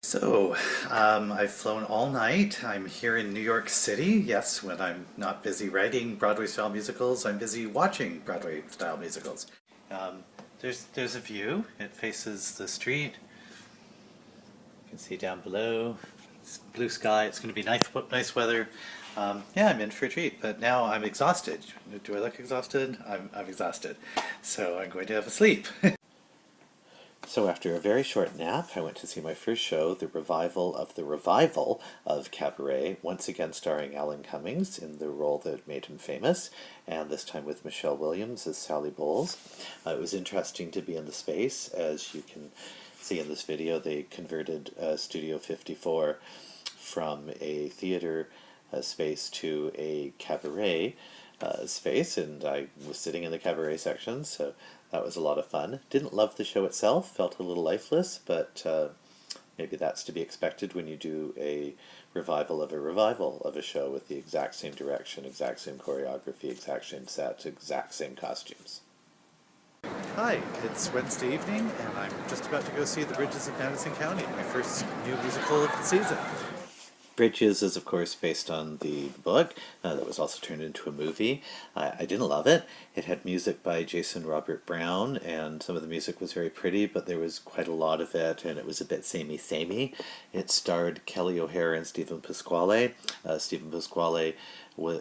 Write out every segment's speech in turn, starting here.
So, I've flown all night. I'm here in New York City. Yes, when I'm not busy writing Broadway-style musicals, I'm busy watching Broadway-style musicals. Um, there's a view. It faces the street. You can see down below. It's blue sky. It's going to be nice weather. Yeah, I'm in for a treat, but now I'm exhausted. Do I look exhausted? I'm exhausted. So I'm going to have a sleep. So after a very short nap, I went to see my first show, the revival of Cabaret, once again starring Alan Cummings in the role that made him famous, and this time with Michelle Williams as Sally Bowles. It was interesting to be in the space. As you can see in this video, they converted Studio 54 from a theater space to a cabaret space, and I was sitting in the cabaret section, so that was a lot of fun. Didn't love the show itself, felt a little lifeless, but maybe that's to be expected when you do a revival of a show with the exact same direction, exact same choreography, exact same sets, exact same costumes. Hi, it's Wednesday evening, and I'm just about to go see The Bridges of Madison County, my first new musical of the season. Bridges is, of course, based on the book that was also turned into a movie. I didn't love it. It had music by Jason Robert Brown, and some of the music was very pretty, but there was quite a lot of it, and it was a bit samey. It starred Kelly O'Hara and Stephen Pasquale. Stephen Pasquale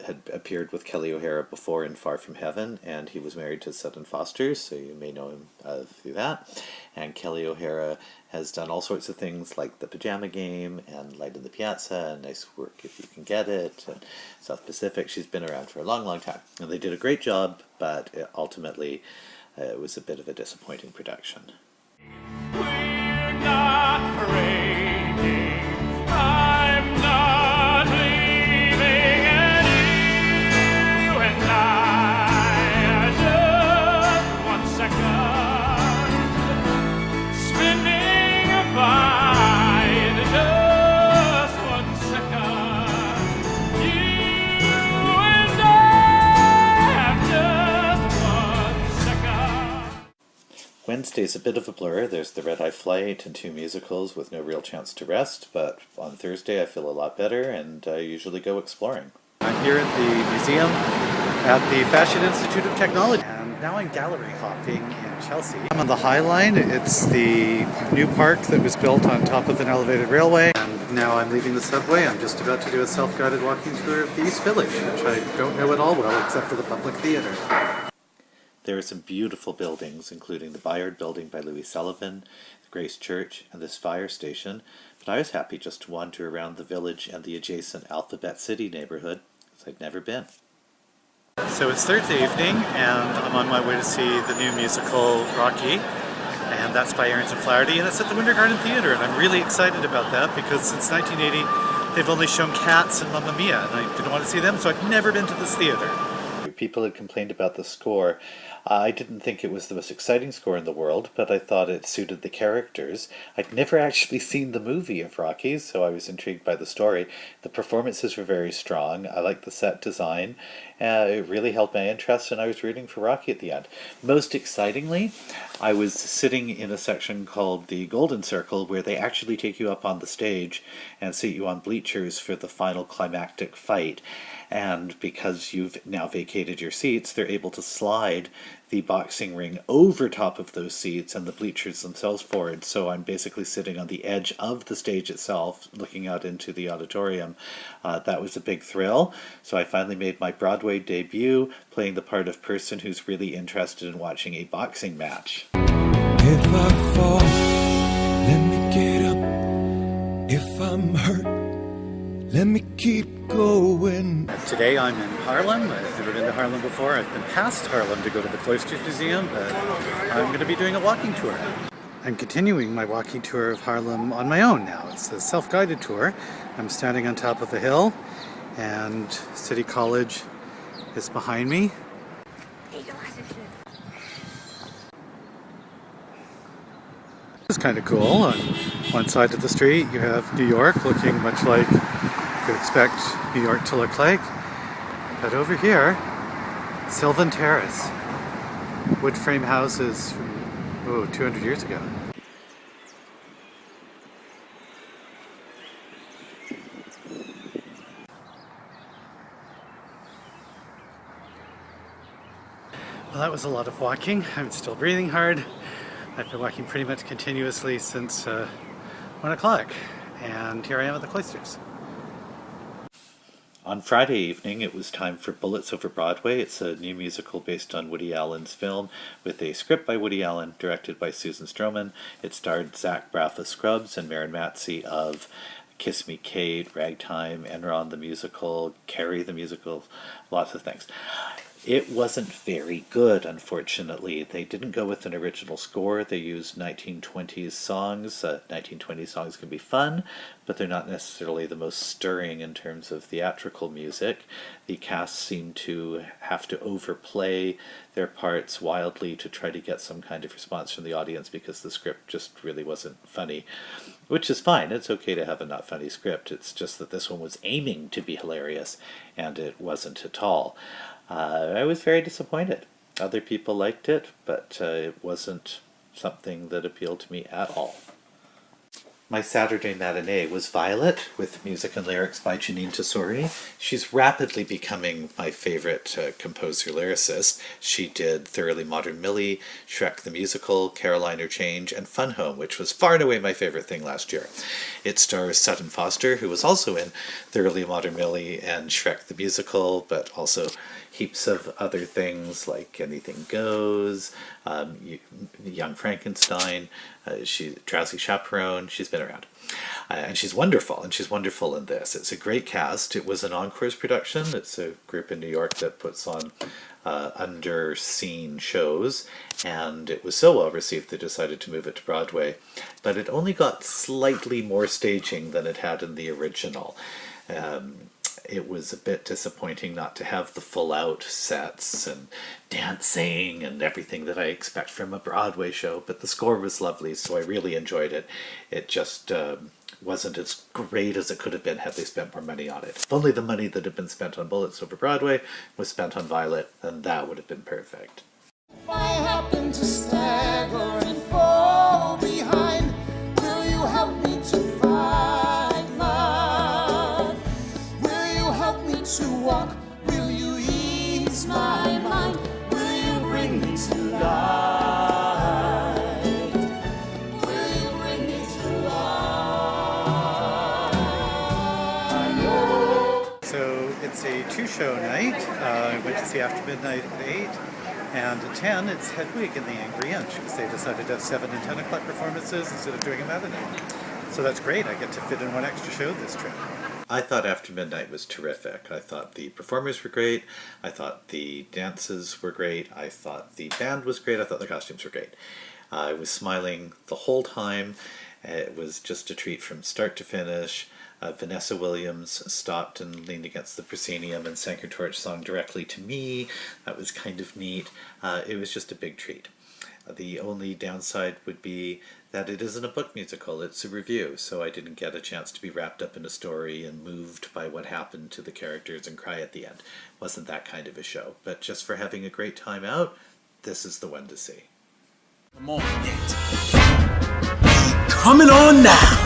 had appeared with Kelly O'Hara before in Far From Heaven, and he was married to Sutton Foster, so you may know him through that. And Kelly O'Hara has done all sorts of things like The Pajama Game and Light in the Piazza and Nice Work If You Can Get It and South Pacific. She's been around for a long time. And they did a great job, but ultimately it was a bit of a disappointing production. We're not breaking. I'm not leaving, and you and I just 1 second spinning by in just 1 second. You and I have just 1 second. Wednesday's a bit of a blur. There's the Red Eye Flight and 2 musicals with no real chance to rest, but on Thursday I feel a lot better, and I usually go exploring. I'm here at the museum at the Fashion Institute of Technology, and now I'm gallery hopping in Chelsea. I'm on the High Line. It's the new park that was built on top of an elevated railway, and now I'm leaving the subway. I'm just about to do a self-guided walking tour of the East Village, which I don't know at all well except for the Public Theatre. There are some beautiful buildings, including the Bayard Building by Louis Sullivan, the Grace Church, and this fire station, but I was happy just to wander around the village and the adjacent Alphabet City neighborhood, because I'd never been. So it's Thursday evening, and I'm on my way to see the new musical Rocky, and that's by Ahrens and Flaherty, and it's at the Winter Garden Theatre, and I'm really excited about that, because since 1980, they've only shown Cats and Mamma Mia, and I didn't want to see them, so I've never been to this theatre. People had complained about the score. I didn't think it was the most exciting score in the world, but I thought it suited the characters. I'd never actually seen the movie of Rocky, so I was intrigued by the story. The performances were very strong. I liked the set design. It really held my interest, and I was rooting for Rocky at the end. Most excitingly, I was sitting in a section called the Golden Circle, where they actually take you up on the stage and seat you on bleachers for the final climactic fight. And because you've now vacated your seats, they're able to slide the boxing ring over top of those seats and the bleachers themselves forward. So I'm basically sitting on the edge of the stage itself, looking out into the auditorium. That was a big thrill. So I finally made my Broadway debut, playing the part of person who's really interested in watching a boxing match. If I fall, let me get up. If I'm hurt, let me keep going. Today I'm in Harlem. I've never been to Harlem before. I've been past Harlem to go to the Cloisters Museum, but I'm going to be doing a walking tour. I'm continuing my walking tour of Harlem on my own now. It's a self-guided tour. I'm standing on top of a hill, and City College is behind me. It's kind of cool. On one side of the street you have New York, looking much like you expect New York to look like. But over here, Sylvan Terrace. Wood frame houses from 200 years ago. Well, that was a lot of walking. I'm still breathing hard. I've been walking pretty much continuously since 1 o'clock, and here I am at the Cloisters. On Friday evening, it was time for Bullets Over Broadway. It's a new musical based on Woody Allen's film, with a script by Woody Allen, directed by Susan Stroman. It starred Zach Braff of Scrubs and Maren Matsey of Kiss Me Kate, Ragtime, Enron the Musical, Carrie the Musical, lots of things. It wasn't very good, unfortunately. They didn't go with an original score. They used 1920s songs. 1920s songs can be fun, but they're not necessarily the most stirring in terms of theatrical music. The cast seemed to have to overplay their parts wildly to try to get some kind of response from the audience because the script just really wasn't funny, which is fine. It's okay to have a not funny script. It's just that this one was aiming to be hilarious, and it wasn't at all. I was very disappointed. Other people liked it, but it wasn't something that appealed to me at all. My Saturday matinee was Violet, with music and lyrics by Janine Tesori. She's rapidly becoming my favorite composer-lyricist. She did Thoroughly Modern Millie, Shrek the Musical, Caroline or Change, and Fun Home, which was far and away my favorite thing last year. It stars Sutton Foster, who was also in Thoroughly Modern Millie and Shrek the Musical, but also heaps of other things like Anything Goes, Young Frankenstein, Drowsy Chaperone. She's been around. And she's wonderful in this. It's a great cast. It was an Encores production. It's a group in New York that puts on underseen shows, and it was so well received they decided to move it to Broadway. But it only got slightly more staging than it had in the original. It was a bit disappointing not to have the full-out sets and dancing and everything that I expect from a Broadway show, but the score was lovely, so I really enjoyed it. It just wasn't as great as it could have been had they spent more money on it. If only the money that had been spent on Bullets Over Broadway was spent on Violet, then that would have been perfect. If I happen to stagger and fall behind, will you help me to find love? Will you help me to walk? Will you ease my mind? Will you bring me to light? Will you bring me to light? So it's a two-show night. I went to see After Midnight at 8, and at 10 it's Hedwig and the Angry Inch, because they decided to have 7 and 10 o'clock performances instead of doing a matinee. So that's great. I get to fit in one extra show this trip. I thought After Midnight was terrific. I thought the performers were great. I thought the dances were great. I thought the band was great. I thought the costumes were great. I was smiling the whole time. It was just a treat from start to finish. Vanessa Williams stopped and leaned against the proscenium and sang her torch song directly to me. That was kind of neat. It was just a big treat. The only downside would be that it isn't a book musical, it's a review, so I didn't get a chance to be wrapped up in a story and moved by what happened to the characters and cry at the end. Wasn't that kind of a show. But just for having a great time out, this is the one to see. Come on, coming on now.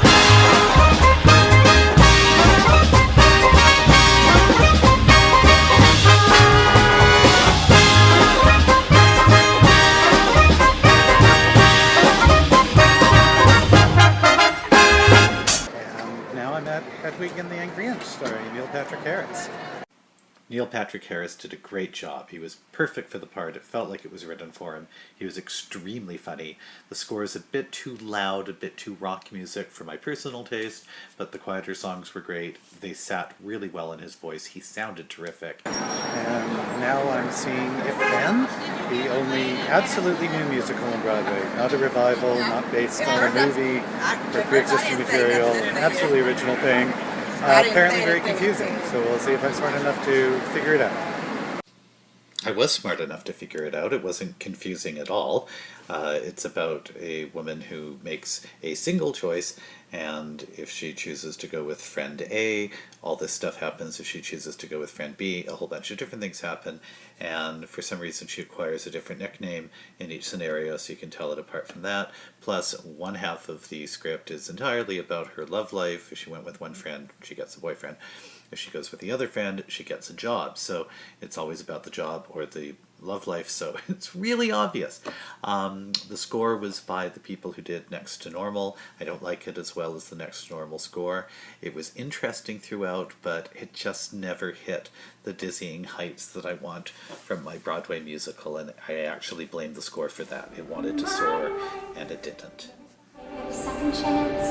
Hedwig and the Angry Inch, starring Neil Patrick Harris. Neil Patrick Harris did a great job. He was perfect for the part. It felt like it was written for him. He was extremely funny. The score is a bit too loud, a bit too rock music for my personal taste, but the quieter songs were great. They sat really well in his voice. He sounded terrific. And now I'm seeing If Then, the only absolutely new musical on Broadway. Not a revival, not based on a movie or pre-existing material. Absolutely original thing. Apparently very confusing, so we'll see if I'm smart enough to figure it out. I was smart enough to figure it out. It wasn't confusing at all. It's about a woman who makes a single choice, and if she chooses to go with friend A, all this stuff happens. If she chooses to go with friend B, a whole bunch of different things happen, and for some reason she acquires a different nickname in each scenario, so you can tell it apart from that. Plus, one half of the script is entirely about her love life. If she went with one friend, she gets a boyfriend. If she goes with the other friend, she gets a job. So it's always about the job or the love life, so it's really obvious. The score was by the people who did Next to Normal. I don't like it as well as the Next to Normal score. It was interesting throughout, but it just never hit the dizzying heights that I want from my Broadway musical, and I actually blame the score for that. It wanted to soar, and it didn't. A second chance.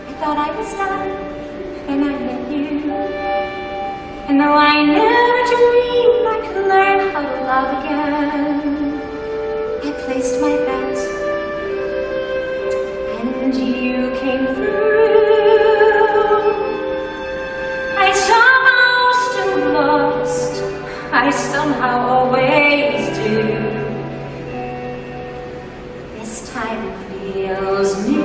I thought I was done, and I met you. And though I never dreamed I could learn how to love again, I placed my bet, and you came through. I somehow still lost, I somehow always do. This time feels new.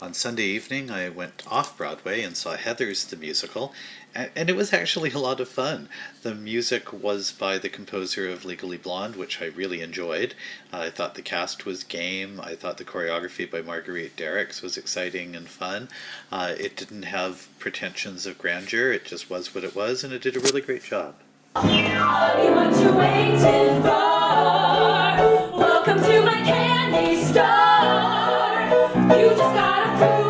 On Sunday evening, I went off-Broadway and saw Heathers the musical, and it was actually a lot of fun. The music was by the composer of Legally Blonde, which I really enjoyed. I thought the cast was game. I thought the choreography by Marguerite Derricks was exciting and fun. It didn't have pretensions of grandeur. It just was what it was, and it did a really great job. What you waiting for? Welcome to my candy store. You just gotta prove